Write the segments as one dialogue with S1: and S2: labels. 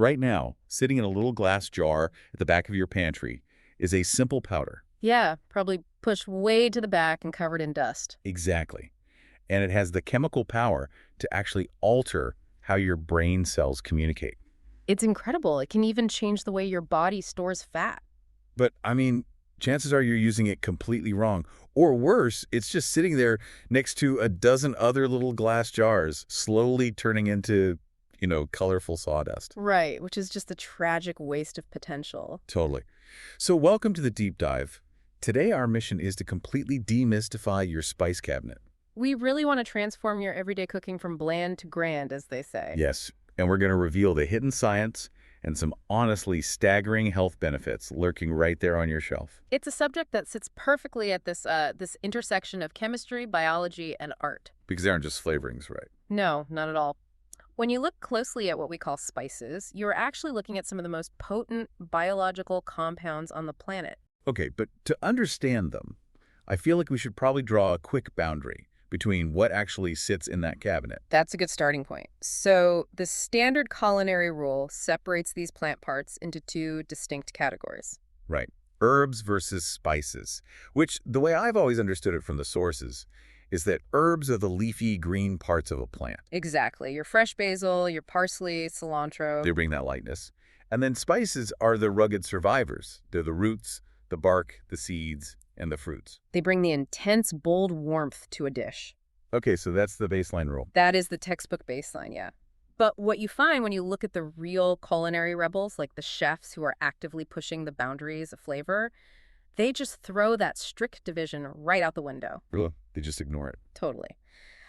S1: Right now, sitting in a little glass jar at the back of your pantry is a simple powder.
S2: Yeah, probably pushed way to the back and covered in dust.
S1: Exactly. And it has the chemical power to actually alter how your brain cells communicate.
S2: It's incredible. It can even change the way your body stores fat.
S1: But, I mean, chances are you're using it completely wrong. Or worse, it's just sitting there next to a dozen other little glass jars, slowly turning into, colorful sawdust.
S2: Right, which is just a tragic waste of potential.
S1: Totally. So welcome to the deep dive. Today our mission is to completely demystify your spice cabinet.
S2: We really want to transform your everyday cooking from bland to grand, as they say.
S1: Yes, and we're going to reveal the hidden science and some honestly staggering health benefits lurking right there on your shelf.
S2: It's a subject that sits perfectly at this intersection of chemistry, biology, and art.
S1: Because they aren't just flavorings, right?
S2: No, not at all. When you look closely at what we call spices, you're actually looking at some of the most potent biological compounds on the planet.
S1: Okay, but to understand them, I feel like we should probably draw a quick boundary between what actually sits in that cabinet.
S2: That's a good starting point. So the standard culinary rule separates these plant parts into two distinct categories.
S1: Right. Herbs versus spices, which the way I've always understood it from the sources is that herbs are the leafy green parts of a plant.
S2: Exactly. Your fresh basil, your parsley, cilantro.
S1: They bring that lightness. And then spices are the rugged survivors. They're the roots, the bark, the seeds, and the fruits.
S2: They bring the intense, bold warmth to a dish.
S1: Okay, so that's the baseline rule.
S2: That is the textbook baseline, yeah. But what you find when you look at the real culinary rebels, like the chefs who are actively pushing the boundaries of flavor, they just throw that strict division right out the window.
S1: Really? They just ignore it.
S2: Totally.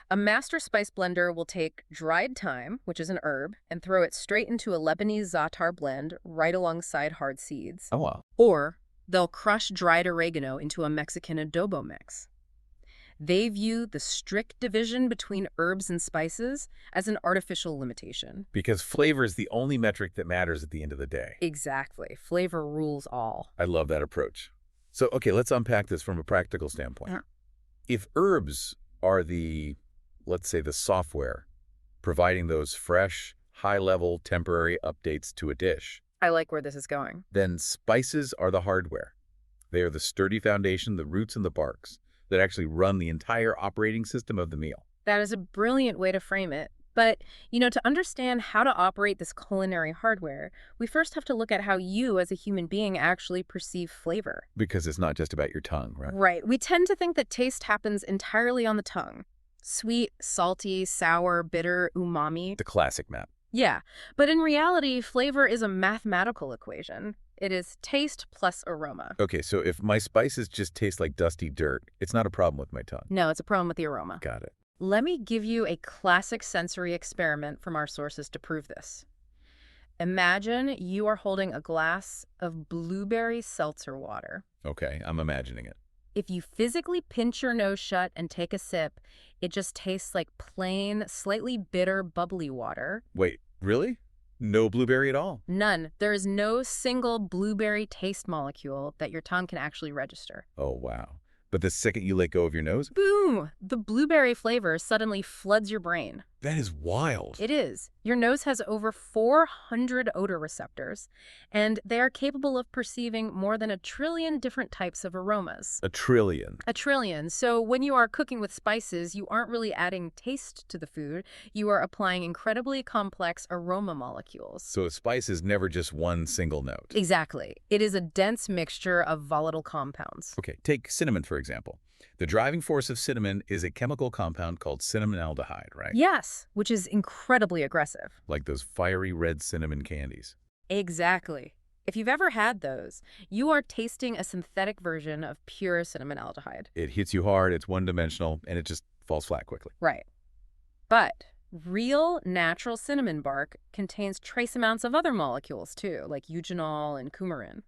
S2: A master spice blender will take dried thyme, which is an herb, and throw it straight into a Lebanese za'atar blend right alongside hard seeds.
S1: Oh, wow.
S2: Or they'll crush dried oregano into a Mexican adobo mix. They view the strict division between herbs and spices as an artificial limitation.
S1: Because flavor is the only metric that matters at the end of the day.
S2: Exactly. Flavor rules all.
S1: I love that approach. So, okay, let's unpack this from a practical standpoint. If herbs are let's say the software, providing those fresh, high-level temporary updates to a dish,
S2: I like where this is going.
S1: then spices are the hardware. They are the sturdy foundation, the roots and the barks, that actually run the entire operating system of the meal.
S2: That is a brilliant way to frame it. But, to understand how to operate this culinary hardware, we first have to look at how you, as a human being, actually perceive flavor.
S1: Because it's not just about your tongue, right?
S2: Right. We tend to think that taste happens entirely on the tongue. Sweet, salty, sour, bitter, umami.
S1: The classic map.
S2: Yeah. But in reality, flavor is a mathematical equation. It is taste plus aroma.
S1: Okay, so if my spices just taste like dusty dirt, it's not a problem with my tongue.
S2: No, it's a problem with the aroma.
S1: Got it.
S2: Let me give you a classic sensory experiment from our sources to prove this. Imagine you are holding a glass of blueberry seltzer water.
S1: Okay, I'm imagining it.
S2: If you physically pinch your nose shut and take a sip, it just tastes like plain, slightly bitter, bubbly water.
S1: Wait, really? No blueberry at all?
S2: None. There is no single blueberry taste molecule that your tongue can actually register.
S1: Oh, wow. But the second you let go of your nose?
S2: Boom! The blueberry flavor suddenly floods your brain.
S1: That is wild.
S2: It is. Your nose has over 400 odor receptors, and they are capable of perceiving more than 1 trillion different types of aromas.
S1: 1 trillion.
S2: 1 trillion. So when you are cooking with spices, you aren't really adding taste to the food. You are applying incredibly complex aroma molecules.
S1: So a spice is never just one single note.
S2: Exactly. It is a dense mixture of volatile compounds.
S1: Okay, take cinnamon, for example. The driving force of cinnamon is a chemical compound called cinnamonaldehyde, right?
S2: Yes, which is incredibly aggressive.
S1: Like those fiery red cinnamon candies.
S2: Exactly. If you've ever had those, you are tasting a synthetic version of pure cinnamonaldehyde.
S1: It hits you hard, it's one-dimensional, and it just falls flat quickly.
S2: Right. But real natural cinnamon bark contains trace amounts of other molecules too, like eugenol and coumarin.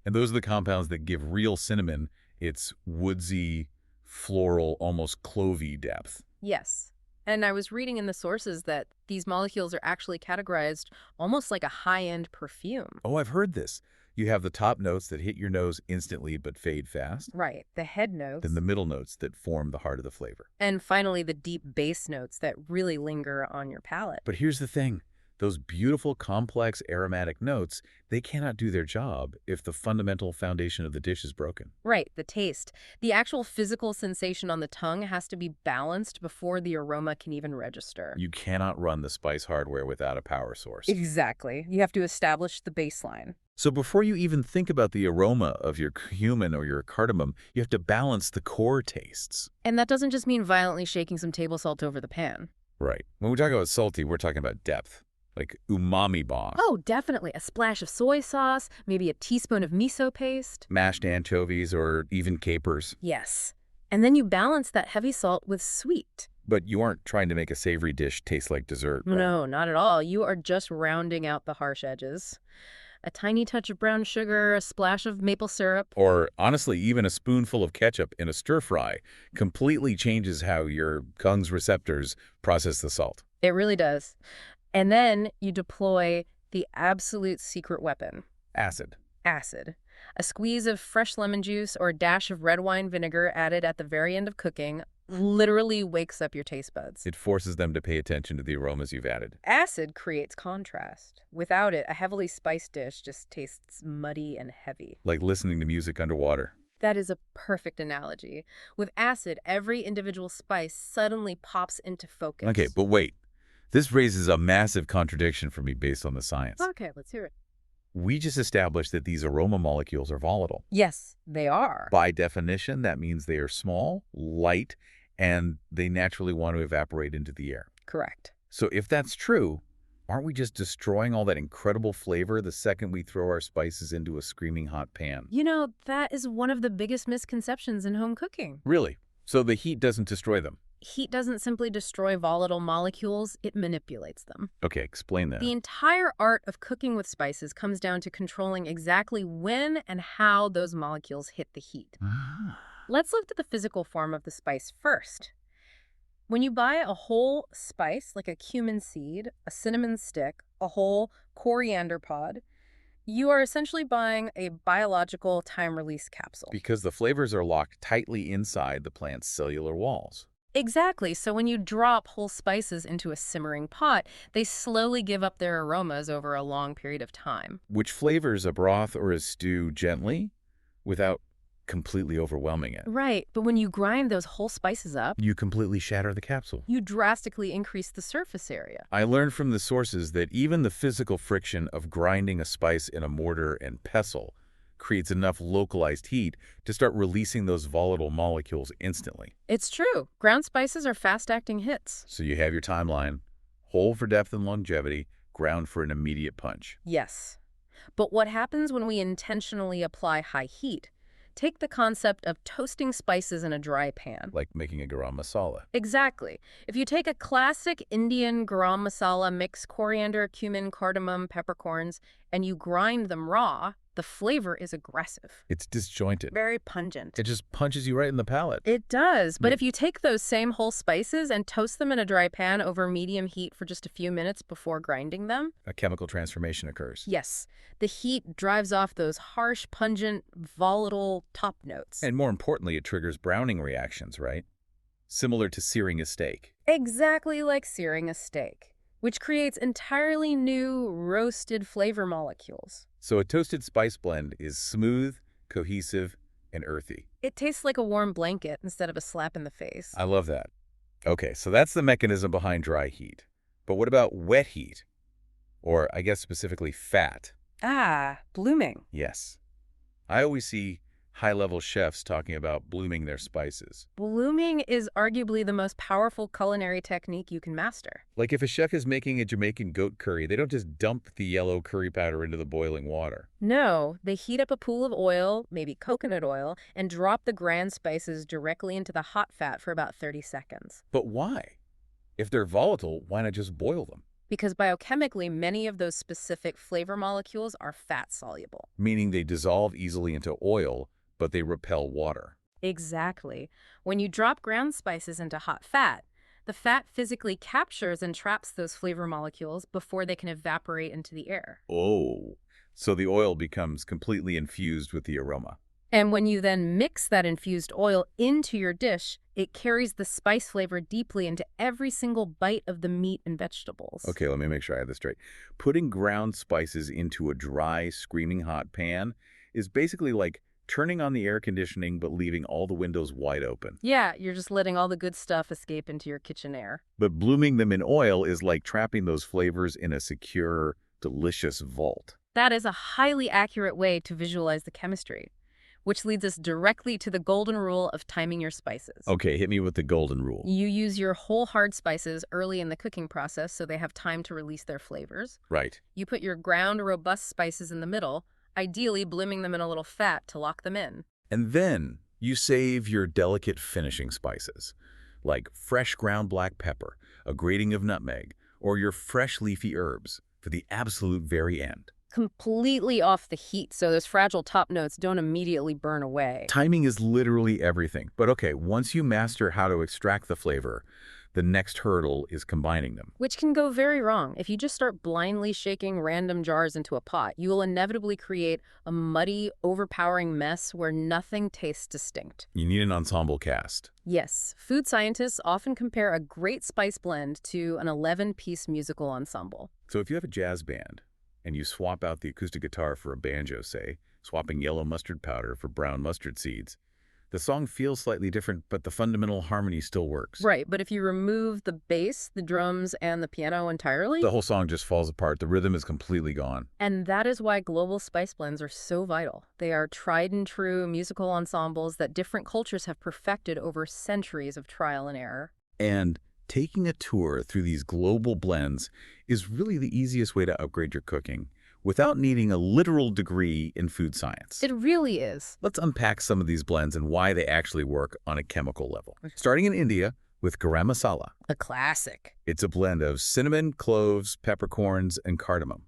S1: And those are the compounds that give real cinnamon its woodsy, floral, almost clovey depth.
S2: Yes. And I was reading in the sources that these molecules are actually categorized almost like a high-end perfume.
S1: Oh, I've heard this. You have the top notes that hit your nose instantly but fade fast.
S2: Right. The head notes.
S1: Then the middle notes that form the heart of the flavor.
S2: And finally, the deep bass notes that really linger on your palate.
S1: But here's the thing. those beautiful, complex aromatic notes, they cannot do their job if the fundamental foundation of the dish is broken.
S2: Right, the taste. The actual physical sensation on the tongue has to be balanced before the aroma can even register.
S1: You cannot run the spice hardware without a power source.
S2: Exactly. You have to establish the baseline.
S1: So before you even think about the aroma of your cumin or your cardamom, you have to balance the core tastes.
S2: And that doesn't just mean violently shaking some table salt over the pan.
S1: Right. When we talk about salty, we're talking about depth, like umami bomb.
S2: Oh, definitely. A splash of soy sauce, maybe a teaspoon of miso paste.
S1: Mashed anchovies or even capers.
S2: Yes. And then you balance that heavy salt with sweet.
S1: But you aren't trying to make a savory dish taste like dessert, right?
S2: No, not at all. You are just rounding out the harsh edges. A tiny touch of brown sugar, a splash of maple syrup.
S1: Or, honestly, even a spoonful of ketchup in a stir-fry completely changes how your tongue's receptors process the salt.
S2: It really does. And then you deploy the absolute secret weapon.
S1: Acid.
S2: Acid. A squeeze of fresh lemon juice or a dash of red wine vinegar added at the very end of cooking literally wakes up your taste buds.
S1: It forces them to pay attention to the aromas you've added.
S2: Acid creates contrast. Without it, a heavily spiced dish just tastes muddy and heavy.
S1: Like listening to music underwater.
S2: That is a perfect analogy. With acid, every individual spice suddenly pops into focus.
S1: Okay, but wait. This raises a massive contradiction for me based on the science.
S2: Okay, let's hear it.
S1: We just established that these aroma molecules are volatile.
S2: Yes, they are.
S1: By definition, that means they are small, light, and they naturally want to evaporate into the air.
S2: Correct.
S1: So if that's true, aren't we just destroying all that incredible flavor the second we throw our spices into a screaming hot pan?
S2: You know, that is one of the biggest misconceptions in home cooking.
S1: Really? So the heat doesn't destroy them?
S2: Heat doesn't simply destroy volatile molecules, it manipulates them.
S1: Okay, explain that.
S2: The entire art of cooking with spices comes down to controlling exactly when and how those molecules hit the heat. Let's look at the physical form of the spice first. When you buy a whole spice, like a cumin seed, a cinnamon stick, a whole coriander pod, you are essentially buying a biological time-release capsule.
S1: Because the flavors are locked tightly inside the plant's cellular walls.
S2: Exactly. So when you drop whole spices into a simmering pot, they slowly give up their aromas over a long period of time.
S1: Which flavors a broth or a stew gently without completely overwhelming it.
S2: Right. But when you grind those whole spices up,
S1: You completely shatter the capsule.
S2: you drastically increase the surface area.
S1: I learned from the sources that even the physical friction of grinding a spice in a mortar and pestle creates enough localized heat to start releasing those volatile molecules instantly.
S2: It's true. Ground spices are fast-acting hits.
S1: So you have your timeline, whole for depth and longevity, ground for an immediate punch.
S2: Yes. But what happens when we intentionally apply high heat? Take the concept of toasting spices in a dry pan.
S1: Like making a garam masala.
S2: Exactly. If you take a classic Indian garam masala, mix coriander, cumin, cardamom, peppercorns, and you grind them raw, the flavor is aggressive.
S1: It's disjointed.
S2: Very pungent.
S1: It just punches you right in the palate.
S2: It does. But
S1: Yeah.
S2: if you take those same whole spices and toast them in a dry pan over medium heat for just a few minutes before grinding them,
S1: A chemical transformation occurs.
S2: yes, the heat drives off those harsh, pungent, volatile top notes.
S1: And more importantly, it triggers browning reactions, right? Similar to searing a steak.
S2: Exactly like searing a steak, which creates entirely new roasted flavor molecules.
S1: So a toasted spice blend is smooth, cohesive, and earthy.
S2: It tastes like a warm blanket instead of a slap in the face.
S1: I love that. Okay, so that's the mechanism behind dry heat. But what about wet heat? Or I guess specifically fat.
S2: Blooming.
S1: Yes. I always see high-level chefs talking about blooming their spices.
S2: Blooming is arguably the most powerful culinary technique you can master.
S1: Like if a chef is making a Jamaican goat curry, they don't just dump the yellow curry powder into the boiling water.
S2: No, they heat up a pool of oil, maybe coconut oil, and drop the grand spices directly into the hot fat for about 30 seconds.
S1: But why? If they're volatile, why not just boil them?
S2: Because biochemically, many of those specific flavor molecules are fat-soluble.
S1: Meaning they dissolve easily into oil, but they repel water.
S2: Exactly. When you drop ground spices into hot fat, the fat physically captures and traps those flavor molecules before they can evaporate into the air.
S1: Oh, so the oil becomes completely infused with the aroma.
S2: And when you then mix that infused oil into your dish, it carries the spice flavor deeply into every single bite of the meat and vegetables.
S1: Okay, let me make sure I have this straight. Putting ground spices into a dry, screaming hot pan is basically like turning on the air conditioning but leaving all the windows wide open.
S2: Yeah, you're just letting all the good stuff escape into your kitchen air.
S1: But blooming them in oil is like trapping those flavors in a secure, delicious vault.
S2: That is a highly accurate way to visualize the chemistry, which leads us directly to the golden rule of timing your spices.
S1: Okay, hit me with the golden rule.
S2: You use your whole hard spices early in the cooking process so they have time to release their flavors.
S1: Right.
S2: You put your ground robust spices in the middle, ideally blooming them in a little fat to lock them in.
S1: And then you save your delicate finishing spices, like fresh ground black pepper, a grating of nutmeg, or your fresh leafy herbs for the absolute very end.
S2: Completely off the heat so those fragile top notes don't immediately burn away.
S1: Timing is literally everything. But okay, once you master how to extract the flavor, the next hurdle is combining them.
S2: Which can go very wrong. If you just start blindly shaking random jars into a pot, you will inevitably create a muddy, overpowering mess where nothing tastes distinct.
S1: You need an ensemble cast.
S2: Yes, food scientists often compare a great spice blend to an 11-piece musical ensemble.
S1: So if you have a jazz band, and you swap out the acoustic guitar for a banjo, say, swapping yellow mustard powder for brown mustard seeds, the song feels slightly different, but the fundamental harmony still works.
S2: Right, but if you remove the bass, the drums, and the piano entirely,
S1: the whole song just falls apart. The rhythm is completely gone.
S2: And that is why global spice blends are so vital. They are tried and true musical ensembles that different cultures have perfected over centuries of trial and error.
S1: And taking a tour through these global blends is really the easiest way to upgrade your cooking without needing a literal degree in food science.
S2: It really is.
S1: Let's unpack some of these blends and why they actually work on a chemical level. Starting in India with garam masala.
S2: A classic.
S1: It's a blend of cinnamon, cloves, peppercorns, and cardamom.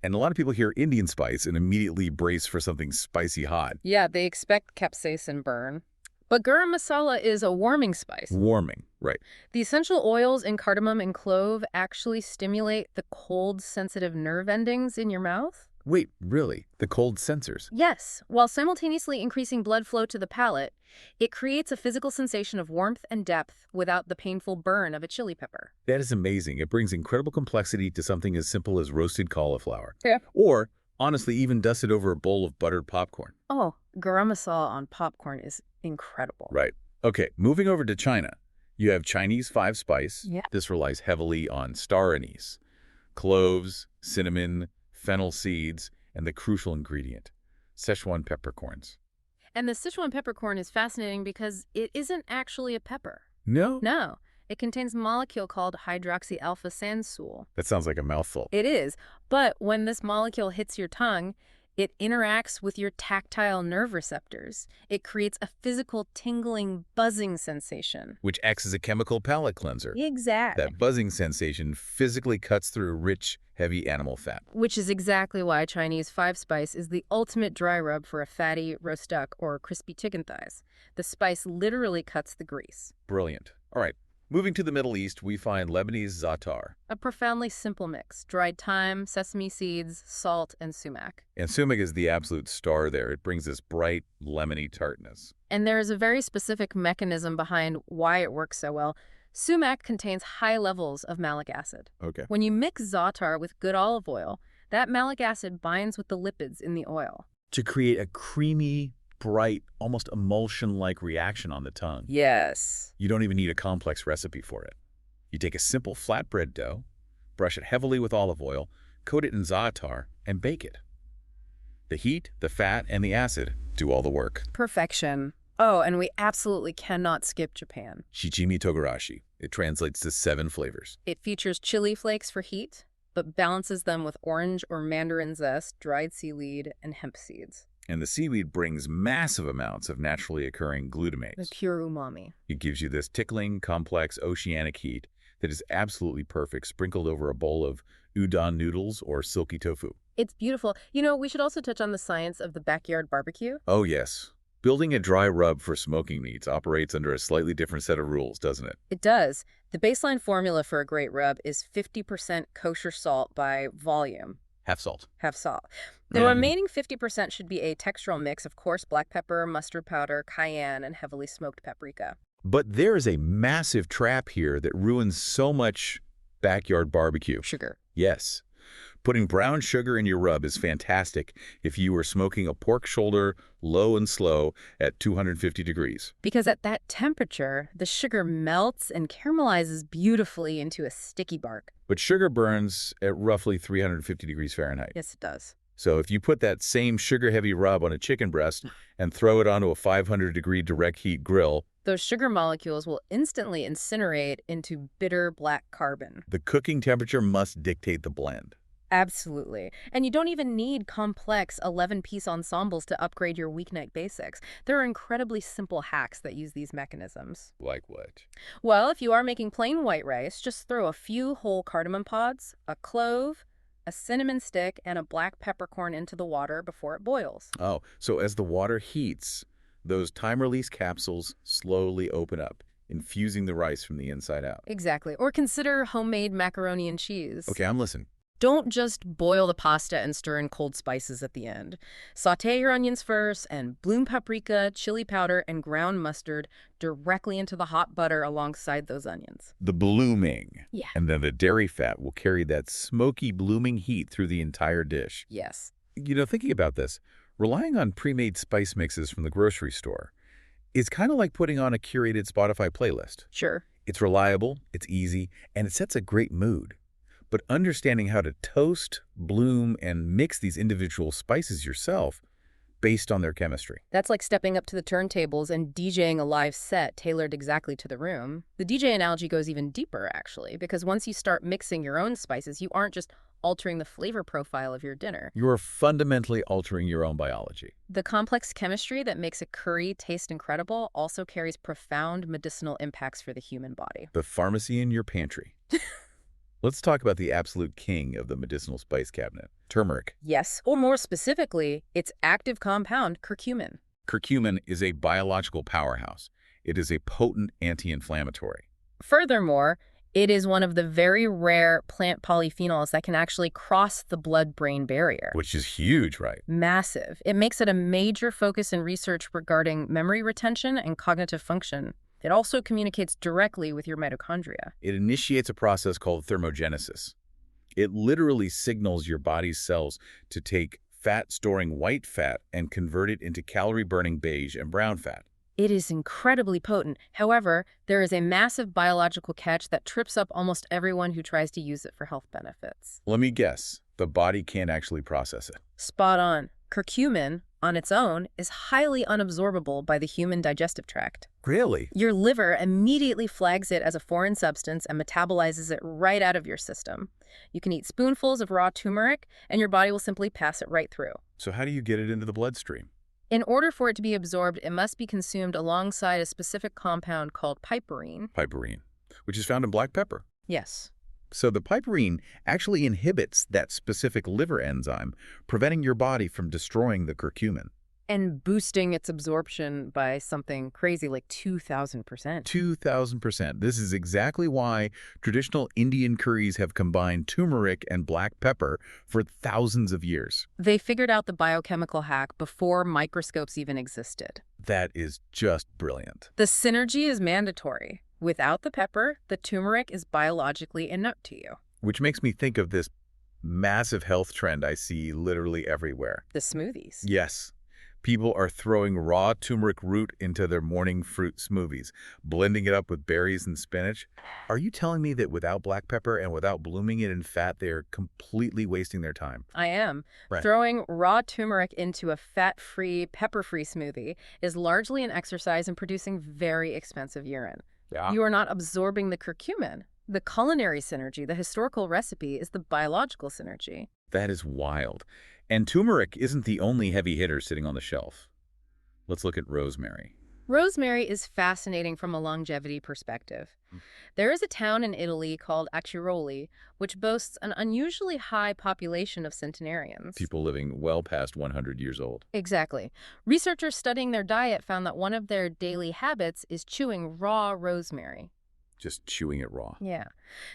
S1: And a lot of people hear Indian spice and immediately brace for something spicy hot.
S2: Yeah, they expect capsaicin burn. But garam masala is a warming spice.
S1: Warming, right.
S2: The essential oils in cardamom and clove actually stimulate the cold, sensitive nerve endings in your mouth.
S1: Wait, really? The cold sensors?
S2: Yes. While simultaneously increasing blood flow to the palate, it creates a physical sensation of warmth and depth without the painful burn of a chili pepper.
S1: That is amazing. It brings incredible complexity to something as simple as roasted cauliflower.
S2: Yeah.
S1: Or, honestly, even dusted over a bowl of buttered popcorn.
S2: Oh, garam masala on popcorn is incredible.
S1: Right. Okay, moving over to China. You have Chinese five-spice.
S2: Yeah.
S1: This relies heavily on star anise, cloves, cinnamon, fennel seeds, and the crucial ingredient, Szechuan peppercorns.
S2: And the Szechuan peppercorn is fascinating because it isn't actually a pepper.
S1: No?
S2: No. It contains a molecule called hydroxy-alpha-sansol.
S1: That sounds like a mouthful.
S2: It is. But when this molecule hits your tongue, it interacts with your tactile nerve receptors. It creates a physical tingling, buzzing sensation.
S1: Which acts as a chemical palate cleanser.
S2: Exactly.
S1: That buzzing sensation physically cuts through rich, heavy animal fat.
S2: Which is exactly why Chinese five-spice is the ultimate dry rub for a fatty roast duck or crispy chicken thighs. The spice literally cuts the grease.
S1: Brilliant. All right. Moving to the Middle East, we find Lebanese za'atar.
S2: A profoundly simple mix. Dried thyme, sesame seeds, salt, and sumac.
S1: And sumac is the absolute star there. It brings this bright, lemony tartness.
S2: And there is a very specific mechanism behind why it works so well. Sumac contains high levels of malic acid.
S1: Okay.
S2: When you mix za'atar with good olive oil, that malic acid binds with the lipids in the oil.
S1: To create a creamy, bright, almost emulsion-like reaction on the tongue.
S2: Yes.
S1: You don't even need a complex recipe for it. You take a simple flatbread dough, brush it heavily with olive oil, coat it in za'atar, and bake it. The heat, the fat, and the acid do all the work.
S2: Perfection. Oh, and we absolutely cannot skip Japan.
S1: Shichimi togarashi. It translates to 7 flavors.
S2: It features chili flakes for heat, but balances them with orange or mandarin zest, dried seaweed, and hemp seeds.
S1: And the seaweed brings massive amounts of naturally occurring
S2: The
S1: glutamates.
S2: pure umami.
S1: It gives you this tickling, complex, oceanic heat that is absolutely perfect, sprinkled over a bowl of udon noodles or silky tofu.
S2: It's beautiful. You know, we should also touch on the science of the backyard barbecue.
S1: Oh, yes. Building a dry rub for smoking meats operates under a slightly different set of rules, doesn't it?
S2: It does. The baseline formula for a great rub is 50% kosher salt by volume.
S1: Half salt.
S2: Have salt. The remaining 50% should be a textural mix, of course, black pepper, mustard powder, cayenne, and heavily smoked paprika.
S1: But there is a massive trap here that ruins so much backyard barbecue.
S2: Sugar.
S1: Yes. Putting brown sugar in your rub is fantastic if you are smoking a pork shoulder low and slow at 250 degrees.
S2: Because at that temperature, the sugar melts and caramelizes beautifully into a sticky bark.
S1: But sugar burns at roughly 350 degrees Fahrenheit.
S2: Yes, it does.
S1: So if you put that same sugar-heavy rub on a chicken breast and throw it onto a 500-degree direct heat grill,
S2: Those sugar molecules will instantly incinerate into bitter black carbon.
S1: the cooking temperature must dictate the blend.
S2: Absolutely. And you don't even need complex 11-piece ensembles to upgrade your weeknight basics. There are incredibly simple hacks that use these mechanisms.
S1: Like what?
S2: Well, if you are making plain white rice, just throw a few whole cardamom pods, a clove, a cinnamon stick, and a black peppercorn into the water before it boils.
S1: Oh, so as the water heats, those time-release capsules slowly open up, infusing the rice from the inside out.
S2: Exactly. Or consider homemade macaroni and cheese.
S1: Okay, I'm listening.
S2: Don't just boil the pasta and stir in cold spices at the end. Sauté your onions first and bloom paprika, chili powder, and ground mustard directly into the hot butter alongside those onions.
S1: The blooming.
S2: Yeah.
S1: And then the dairy fat will carry that smoky, blooming heat through the entire dish.
S2: Yes.
S1: You know, thinking about this, relying on pre-made spice mixes from the grocery store is kind of like putting on a curated Spotify playlist.
S2: Sure.
S1: It's reliable, it's easy, and it sets a great mood. But understanding how to toast, bloom, and mix these individual spices yourself based on their chemistry.
S2: That's like stepping up to the turntables and DJing a live set tailored exactly to the room. The DJ analogy goes even deeper, actually, because once you start mixing your own spices, you aren't just altering the flavor profile of your dinner.
S1: You are fundamentally altering your own biology.
S2: The complex chemistry that makes a curry taste incredible also carries profound medicinal impacts for the human body.
S1: The pharmacy in your pantry. Let's talk about the absolute king of the medicinal spice cabinet, turmeric.
S2: Yes, or more specifically, its active compound, curcumin.
S1: Curcumin is a biological powerhouse. It is a potent anti-inflammatory.
S2: Furthermore, it is one of the very rare plant polyphenols that can actually cross the blood-brain barrier.
S1: Which is huge, right?
S2: Massive. It makes it a major focus in research regarding memory retention and cognitive function. It also communicates directly with your mitochondria.
S1: It initiates a process called thermogenesis. It literally signals your body's cells to take fat-storing white fat and convert it into calorie-burning beige and brown fat.
S2: It is incredibly potent. However, there is a massive biological catch that trips up almost everyone who tries to use it for health benefits.
S1: Let me guess, the body can't actually process it.
S2: Spot on. Curcumin, on its own, is highly unabsorbable by the human digestive tract.
S1: Really?
S2: Your liver immediately flags it as a foreign substance and metabolizes it right out of your system. You can eat spoonfuls of raw turmeric, and your body will simply pass it right through.
S1: So how do you get it into the bloodstream?
S2: In order for it to be absorbed, it must be consumed alongside a specific compound called piperine.
S1: Piperine, which is found in black pepper.
S2: Yes.
S1: So the piperine actually inhibits that specific liver enzyme, preventing your body from destroying the curcumin.
S2: And boosting its absorption by something crazy like 2,000%.
S1: 2,000%. This is exactly why traditional Indian curries have combined turmeric and black pepper for thousands of years.
S2: They figured out the biochemical hack before microscopes even existed.
S1: That is just brilliant.
S2: The synergy is mandatory. Without the pepper, the turmeric is biologically inert to you.
S1: Which makes me think of this massive health trend I see literally everywhere.
S2: The smoothies.
S1: Yes. People are throwing raw turmeric root into their morning fruit smoothies, blending it up with berries and spinach. Are you telling me that without black pepper and without blooming it in fat, they are completely wasting their time?
S2: I am.
S1: Right.
S2: Throwing raw turmeric into a fat-free, pepper-free smoothie is largely an exercise in producing very expensive urine.
S1: Yeah.
S2: You are not absorbing the curcumin. The culinary synergy, the historical recipe, is the biological synergy.
S1: That is wild. And turmeric isn't the only heavy hitter sitting on the shelf. Let's look at rosemary.
S2: Rosemary is fascinating from a longevity perspective. There is a town in Italy called Aciroli, which boasts an unusually high population of centenarians.
S1: People living well past 100 years old.
S2: Exactly. Researchers studying their diet found that one of their daily habits is chewing raw rosemary.
S1: just chewing it raw.
S2: Yeah.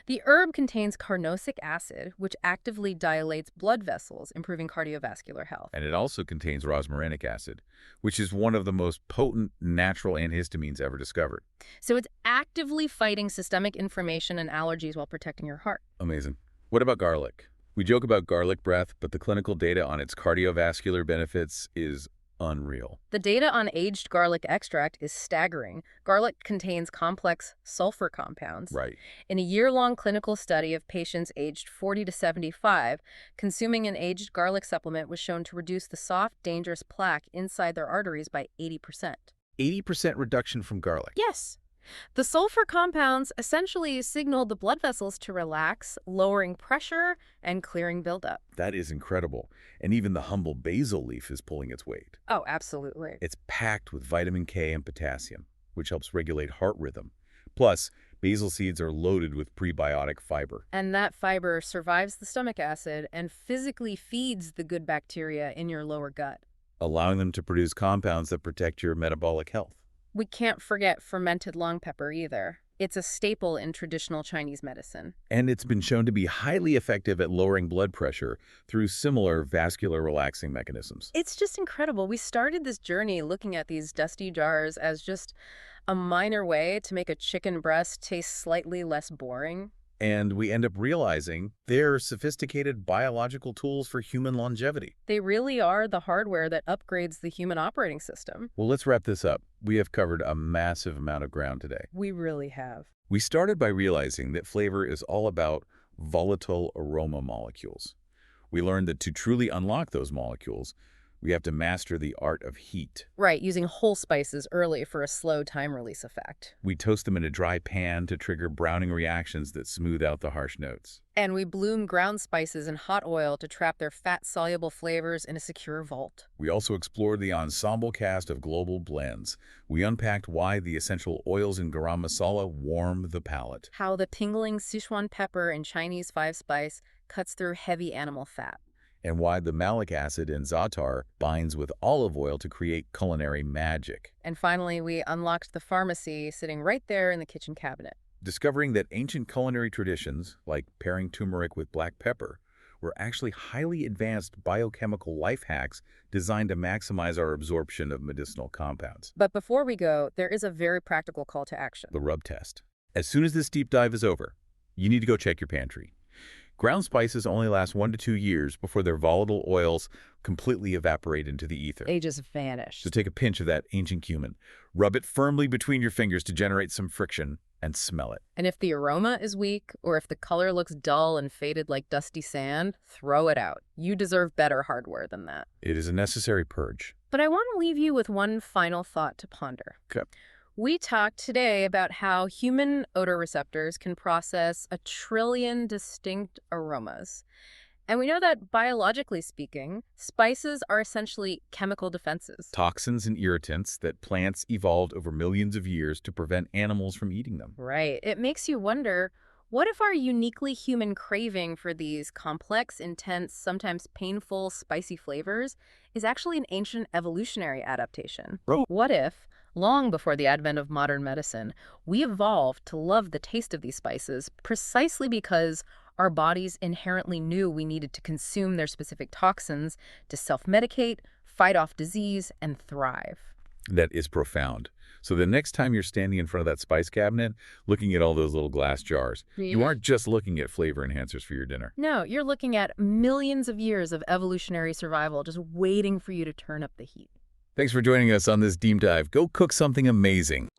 S2: The herb contains carnosic acid, which actively dilates blood vessels, improving cardiovascular health.
S1: And it also contains rosmarinic acid, which is one of the most potent natural antihistamines ever discovered.
S2: So it's actively fighting systemic inflammation and allergies while protecting your heart.
S1: Amazing. What about garlic? We joke about garlic breath, but the clinical data on its cardiovascular benefits is unreal.
S2: The data on aged garlic extract is staggering. Garlic contains complex sulfur compounds.
S1: Right.
S2: In a year-long clinical study of patients aged 40 to 75, consuming an aged garlic supplement was shown to reduce the soft, dangerous plaque inside their arteries by 80%.
S1: 80% reduction from garlic.
S2: Yes. The sulfur compounds essentially signal the blood vessels to relax, lowering pressure and clearing buildup.
S1: That is incredible. And even the humble basil leaf is pulling its weight.
S2: Oh, absolutely.
S1: It's packed with vitamin K and potassium, which helps regulate heart rhythm. Plus, basil seeds are loaded with prebiotic fiber.
S2: And that fiber survives the stomach acid and physically feeds the good bacteria in your lower gut,
S1: allowing them to produce compounds that protect your metabolic health.
S2: We can't forget fermented long pepper either. It's a staple in traditional Chinese medicine.
S1: And it's been shown to be highly effective at lowering blood pressure through similar vascular relaxing mechanisms.
S2: It's just incredible. We started this journey looking at these dusty jars as just a minor way to make a chicken breast taste slightly less boring.
S1: And we end up realizing they're sophisticated biological tools for human longevity.
S2: They really are the hardware that upgrades the human operating system.
S1: Well, let's wrap this up. We have covered a massive amount of ground today.
S2: We really have.
S1: We started by realizing that flavor is all about volatile aroma molecules. We learned that to truly unlock those molecules, we have to master the art of heat.
S2: Right, using whole spices early for a slow time release effect.
S1: We toast them in a dry pan to trigger browning reactions that smooth out the harsh notes.
S2: And we bloom ground spices in hot oil to trap their fat-soluble flavors in a secure vault.
S1: We also explored the ensemble cast of global blends. We unpacked why the essential oils in garam masala warm the palate.
S2: How the tingling Sichuan pepper in Chinese five-spice cuts through heavy animal fat.
S1: And why the malic acid in za'atar binds with olive oil to create culinary magic.
S2: And finally, we unlocked the pharmacy sitting right there in the kitchen cabinet.
S1: Discovering that ancient culinary traditions, like pairing turmeric with black pepper, were actually highly advanced biochemical life hacks designed to maximize our absorption of medicinal compounds.
S2: But before we go, there is a very practical call to action.
S1: The rub test. As soon as this deep dive is over, you need to go check your pantry. Ground spices only last 1 to 2 years before their volatile oils completely evaporate into the ether.
S2: They just vanish.
S1: So take a pinch of that ancient cumin, rub it firmly between your fingers to generate some friction, and smell it.
S2: And if the aroma is weak, or if the color looks dull and faded like dusty sand, throw it out. You deserve better hardware than that.
S1: It is a necessary purge.
S2: But I want to leave you with one final thought to ponder.
S1: Okay.
S2: We talked today about how human odor receptors can process 1 trillion distinct aromas. And we know that, biologically speaking, spices are essentially chemical defenses.
S1: Toxins and irritants that plants evolved over millions of years to prevent animals from eating them.
S2: Right. It makes you wonder, what if our uniquely human craving for these complex, intense, sometimes painful, spicy flavors is actually an ancient evolutionary adaptation?
S1: Bro.
S2: What if, long before the advent of modern medicine, we evolved to love the taste of these spices precisely because our bodies inherently knew we needed to consume their specific toxins to self-medicate, fight off disease, and thrive?
S1: That is profound. So the next time you're standing in front of that spice cabinet, looking at all those little glass jars, you aren't just looking at flavor enhancers for your dinner.
S2: No, you're looking at millions of years of evolutionary survival just waiting for you to turn up the heat.
S1: Thanks for joining us on this deep dive. Go cook something amazing.